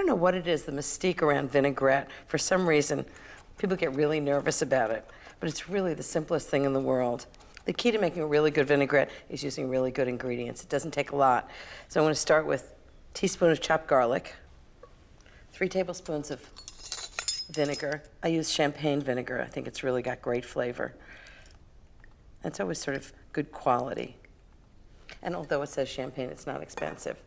know what it is, the mystique around vinaigrette. For some reason, people get really nervous about it, but it's really the simplest thing in the world. The key to making a really good vinaigrette is using really good ingredients. It doesn't take a lot. So I'm going to start with a teaspoon of chopped garlic, 3 tablespoons of vinegar. I use champagne vinegar. I think it's really got great flavor. It's always sort of good quality. And although it says champagne, it's not expensive.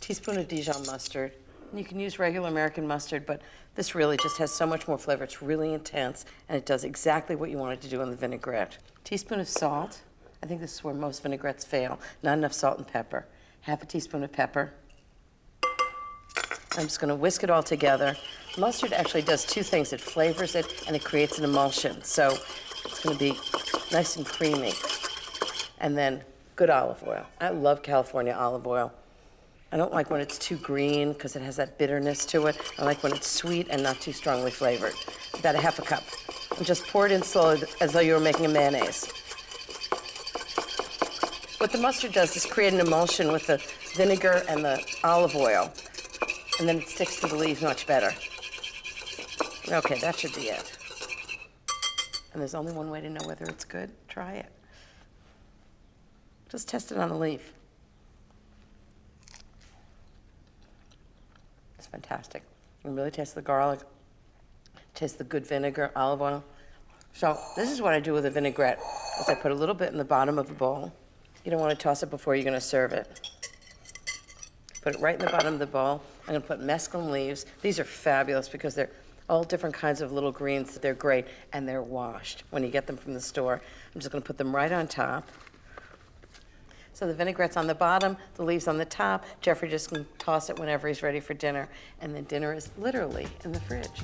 Teaspoon of Dijon mustard. And you can use regular American mustard, but this really just has so much more flavor. It's really intense, and it does exactly what you want it to do in the vinaigrette. Teaspoon of salt. I think this is where most vinaigrettes fail. Not enough salt and pepper. Half a teaspoon of pepper. I'm just going to whisk it all together. Mustard actually does 2 things. It flavors it, and it creates an emulsion. So it's going to be nice and creamy. And then good olive oil. I love California olive oil. I don't like when it's too green because it has that bitterness to it. I like when it's sweet and not too strongly flavored. About a half a cup. And just pour it in slowly as though you were making a mayonnaise. What the mustard does is create an emulsion with the vinegar and the olive oil. And then it sticks to the leaves much better. Okay, that should be it. And there's only one way to know whether it's good. Try it. Just test it on the leaf. It's fantastic. You can really taste the garlic, taste the good vinegar, olive oil. So this is what I do with a vinaigrette, is I put a little bit in the bottom of a bowl. You don't want to toss it before you're going to serve it. Put it right in the bottom of the bowl. I'm going to put mesclun leaves. These are fabulous because they're all different kinds of little greens. They're great, and they're washed when you get them from the store. I'm just going to put them right on top. So the vinaigrette's on the bottom, the leaves on the top. Jeffrey just can toss it whenever he's ready for dinner. And then dinner is literally in the fridge.